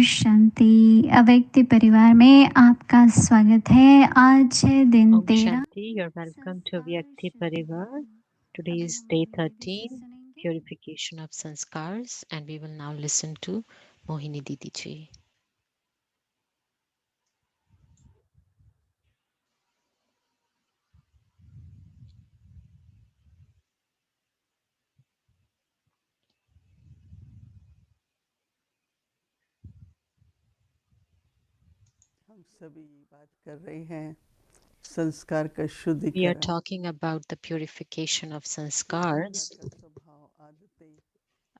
शांति अव्यक्ति परिवार में आपका स्वागत है। आज है दिन Om 13 Shanti, you're welcome to संस्कार Vyakti Parivar. शुद्धिकरण। Today अभी is हम day मोहिनी दीदी से 13, सुनेंगे। Purification of Sanskars, and we will now listen to Mohini Didi ji. हम सभी बात कर रहे हैं संस्कार का We are शुद्धिकरण। talking about the purification of कई प्रकार sanskars. का स्वभाव आदतें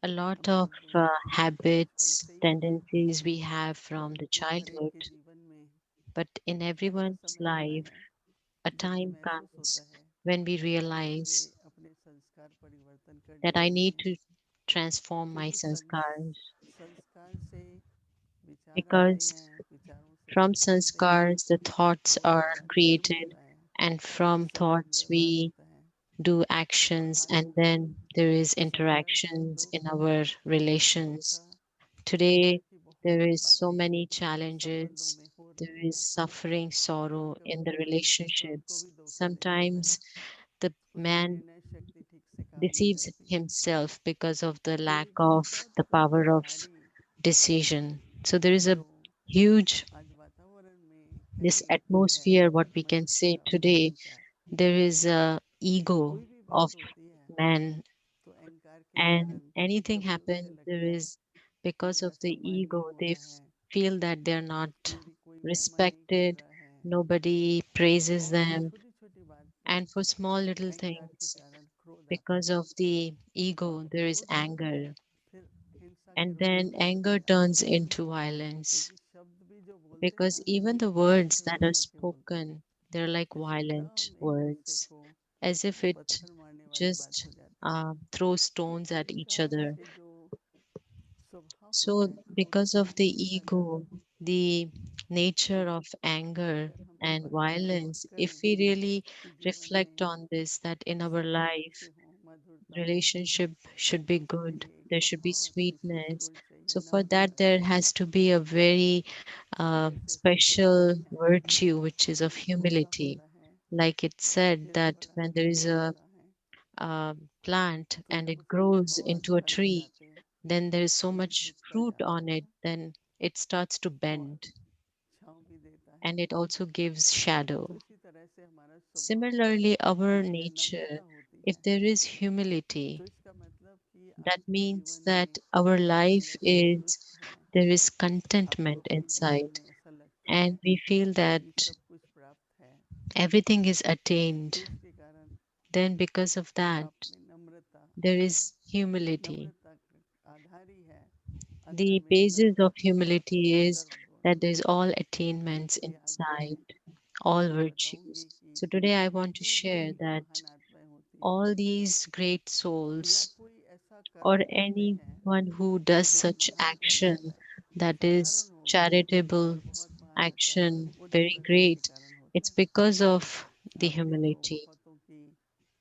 A lot of हमारे बचपन habits, से ही tendencies we have from the परंतु हर एक childhood, के जीवन में but in एक ऐसा everyone's समय आता life, है a जब ये time महसूस comes होता है when we कि मुझे realize अपने संस्कार परिवर्तन that करने I need चाहिए, to transform my क्योंकि sanskars संस्कार से विचार आते because हैं, विचारों से from चिंतन आते हैं sanskars, the thoughts और are हमारा कर्म created, होता है, and from समाज thoughts, व्यवहार we होता है do और actions, and आजकल then there is समय interactions दुख in our सुख relations. इस Today, तरह की there बहुत is so बातें many संबंधों challenges. में हो There रही is हैं suffering, और sorrow कभी in the कभी ईश्वर को relationships. भी धोखा दे जाता है, Sometimes the उसकी man निर्णय शक्ति ठीक से काम नहीं deceives करती। himself because of the lack ये of बहुत the power of भारी decision. So there is a जो huge आज वातावरण में this कहीं है atmosphere, what we can मनुष्य say का today, अहंकार। there is a ego कोई भी of बात होती है man, तो अहंकार के and कारण anything कभी उसे happens, there लगता है is because मेरा of the सम्मान नहीं ego, हो they रहा है, feel that they're not मेरी कोई महिमा नहीं कर respected, रहा है nobody praises और them, छोटी छोटी बात पे and for small little अहंकार के things, कारण क्रोध आता because है of the और ego, there is क्रोध anger, फिर हिंसा के and रूप में then बदल anger जाता turns है, into violence, क्योंकि शब्द भी जो बोलते हैं because ना even the वो words ऐसे that are हिंसा के बोलते हैं, spoken, they're like जैसे violent एकदम एक दूसरे words, को as if it पत्थर मारने वाली बात just हो जाती है। throws तो stones at each अहंकार other. से जो स्वभाव होता So, है क्रोध because का, of the हिंसा का, ego, the nature of anger अगर हम and परिवर्तन violence, if करें we really कि जीवन reflect में on this, that in our संबंध life, अच्छे हों, मधुरता हो, relationship should be तो उसके good, लिए एक there should be बहुत विशेष sweetness. गुण चाहिए, So, for that, Namrata there चाहिए। has to be a very जैसे सूत्र special कहते हैं virtue, which is कि of पौधा humility. होता है, Like it said फिर that बड़ा when there जब is होता है a plant तो and जब it उसमें grows बहुत into a फल हो tree, जाते हैं then there is so तो वो much झुकता fruit जाता on it, है then it starts to और bend छाँव भी देता है। and it also gives तो shadow. इसी तरह से हमारा स्वभाव, Similarly, our हमें में nature, नम्रता होती if है, there is तो humility, इसका मतलब कि that आपके means जीवन that में our आप life अंदर is संतुष्ट हैं, there is आपको contentment अपने जीवन inside, में ऐसा लगता है and we feel that कि सब कुछ प्राप्त है, everything is तो attained. इसके कारण Then, because of that, आप में नम्रता, there is humility. नम्रता का आधार ही है अंतर The में basis of serve humility is सर्वगुण। that there's all तो attainments इसलिए आज inside, मैं all ये बताऊंगी virtues. कि So today I want to जितनी भी share that महान आत्माएं होती हैं all these great या souls कोई ऐसा or कर्म करते हैं anyone who does जो such महान हो action जाता है, that is साधारण हो charitable और बहुत महान होता है, action, वो very नम्रता के great, कारण होता it's है। because of the आपने तो humility. बहुतों की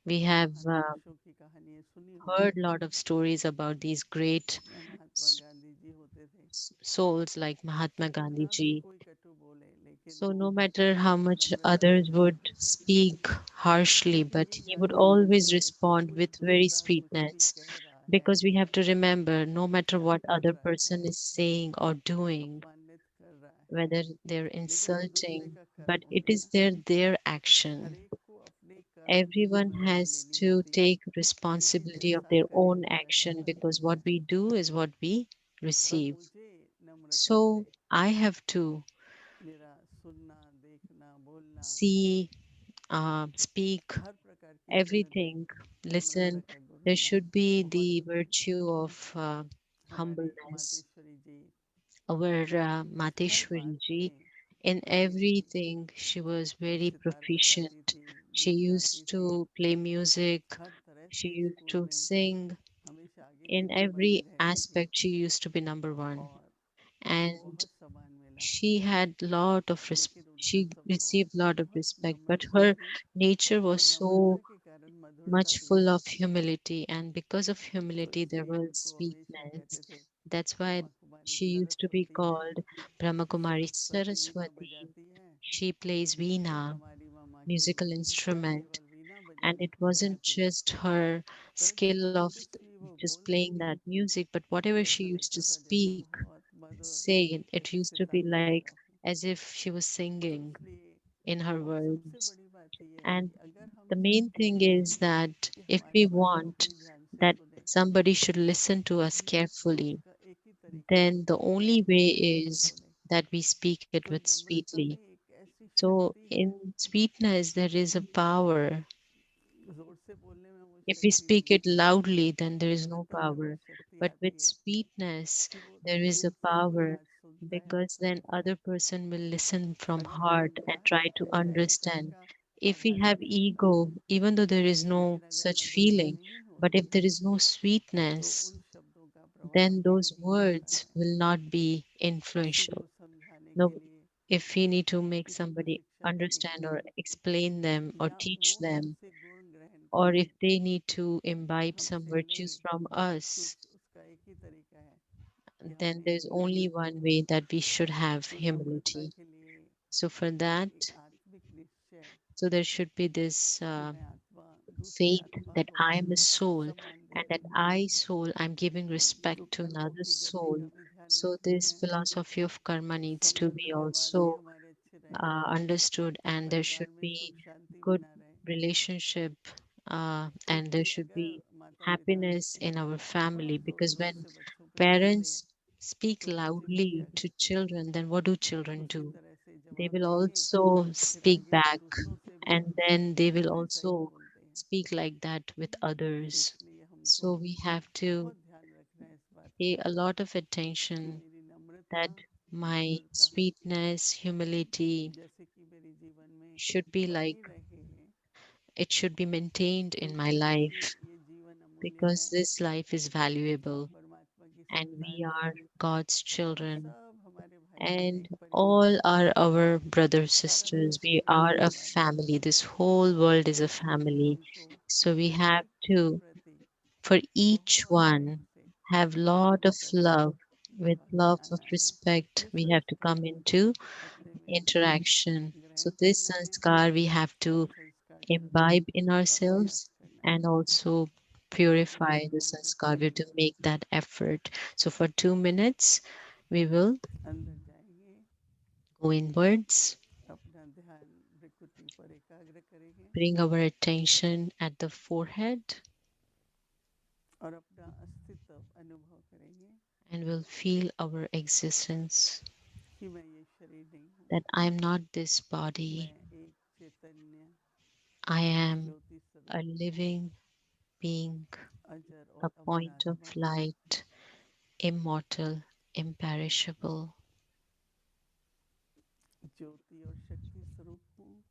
We have महान पुरुषों की कहानियां सुनी होंगी। heard a lot of stories about these great इसमें महात्मा गांधी जी होते थे, souls like Mahatma Gandhi कितना भी ji. कोई कटु बोले लेकिन So, वो no matter how much नम्रता से others बात would करते थे। speak harshly, लेकिन but ये he would जानना जरूरी always है कि respond कोई with very दूसरा कुछ भी sweetness. कह रहा है Because we have to remember, no matter या what कर other रहा है, person is saying or doing, अपमानित कर रहा है, whether they're लेकिन वो दूसरे insulting, का कर्म but it होता is है। their her action. एक को अपने कर्म की Everyone जिम्मेवारी has लेनी to होती है, take क्योंकि responsibility of जैसा their own करेंगे वैसा action, फल because what मिलेगा। we do is what we पर receive. मुझे नम्रता से So I have to मेरा सुनना, देखना, बोलना, see, speak, हर प्रकार की जीवन में everything, नम्रता listen. का गुण There होना should be बहुत the जरूरी है। virtue of हमारी humbleness. Mateshwari ji Our her Mateshwari बात ji, में in प्रवीण थी, everything, she was very sitar बजाती proficient. थी, She गीत गाती used थी, to play music, हर तरह she से used स्कूल to में sing. हमेशा आगे के In नंबर में every रहती थी aspect, she used to be number one. और उनको And बहुत सम्मान मिला, she had lot of लेकिन उनका she स्वभाव received lot of बहुत respect, नम्र but सी her थी nature और was नम्रता so के कारण मधुरता much भी full थी। of humility, and because of तो humility there इसलिए was उनको हमेशा sweetness. कहते थे That's why Brahma She used गलत to be होती हैं called Brahmakumari सरस्वती वीणा Saraswati. बजाती हैं She plays तो veena, हमारी मामा की musical इच्छा instrument, केवल वीणा and बजाने it की wasn't रहती just her परंतु skill जो of कुछ भी वो just बोलती playing थी that music, but तो whatever she ऐसा used to लगता था जैसे speak, बहुत मधुर say, it तरीके used से to be सामने like खड़ा हूँ as if she was तो singing इसलिए in her और सबसे words. बड़ी बात ये है And कि अगर हम the main चाहते thing हैं is that कि if हमारी we बात को want कोई ध्यान से that सुने somebody should listen to us तो carefully, उसका एक ही तरीका है then the कि only हम way जोर जोर से is बोलें that we speak it तो with नम्रता sweetly. में एक ऐसी So शक्ति है in sweetness, there is a power. जोर से बोलने में वो If we शक्ति speak नहीं it है loudly, then there is no नम्रता में वो power. शक्ति But with आती है sweetness, कि वो there is दिल a से कोई power बात सुनता है because then other person will listen from अगर हम heart and ध्यान try to रखते हैं understand. इसका If we आधार have क्या है ego, even though there is no लेकिन अगर such मधुरता feeling, नहीं but if होती there is no तो sweetness, उन शब्दों का प्रभाव then भी those नहीं होता words है will not be किसी influential. को समझाने No, के लिए if we need to make किसी को somebody शिक्षा देने के understand or लिए explain them or या teach वो them, हमसे गुण ग्रहण or करे if they need to imbibe some हमसे ले virtues from तो us, उसका एक ही तरीका है कि then हमें there's only नम्रता one way रखनी that है we should have तो नम्रता humility. के लिए So for that, एक आत्मिक निश्चय so there should be this कि मैं आत्मा दूसरी faith आत्मा that को I am a soul सम्मान and that देती हूँ I, soul, I'm giving respect तो to कर्मों another की गति soul. हमें ध्यान So रखनी this है philosophy of karma needs to संबंध be व्यवहार भी also हमारे अच्छे रहें understood, and there should परिवार में be सुख शांति good बना रहे relationship, and there क्योंकि should अगर be माता पिता happiness in our family, बहुत जोर because जोर when से बच्चों पे ध्यान दें parents speak तो बच्चे भी loudly क्या to करते हैं children, then what do children उसी do? तरह से They जवाब will देंगे also फिर speak आगे back, दूसरों से भी and then they will वैसा ही also बोलते हैं speak like that with तो others. इसलिए हमको So we have to बहुत ध्यान रखना है इस बात pay का a lot of कि attention मेरी नम्रता that my मधुरता sweetness, humility जैसे कि मेरे जीवन में should be बनी like, रहे it should be maintained in my क्योंकि देखिए life, ये जीवन अमूल्य है because this life is हम valuable परमात्मा की and we संतान are हैं God's और children, सब हमारे भाई बहन and एक परिवार all है are our brothers, सारा sisters. We संसार एक are a परिवार है family. This whole world is तो a इसलिए family. हमको So we हर have एक के to, प्रति for each बहुत प्रेम one, से have lot of नम्रता से love. With व्यवहार में love of आना है respect, ये we have to come संस्कार into अपने में interaction. So ग्रहण this करना है sanskar we have और to संस्कार चरणों imbibe में in चलने का ourselves प्रयास करना है and also तो purify इसलिए the Namrata sanskar. We have की to make that effort. So for 2 minutes, we will अंदर जाएंगे go inwards, अपना ध्यान प्रकृति पर एकाग्र करेंगे bring our attention at the forehead, और अपना अस्तित्व अनुभव करेंगे and we'll feel our existence, कि मैं ये शरीर नहीं हूँ that I'm not this मैं body. एक चैतन्य I am ज्योति a स्वरूप living being, अजर a और अमर point of आत्मा हूँ light, immortal, imperishable. ज्योति और शक्ति स्वरूप हूँ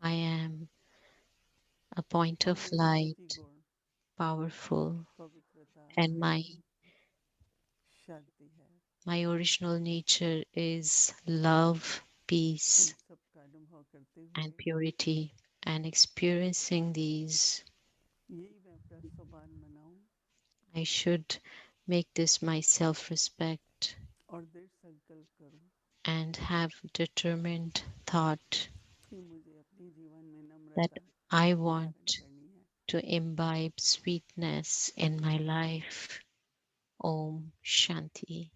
I am a point और of मेरे नैतिक light, गुण powerful, पवित्रता and प्रेम शांति है my original nature is love, in peace, सब का अनुभव करते हुए and purity. And experiencing these, यही मैं अपना स्वभान बनाऊं I should make this my self respect और दृढ़ संकल्प करूं and have determined thought कि मुझे अपने जीवन में that नम्रता I धारण want करनी है to imbibe sweetness in my life. Om Shanti.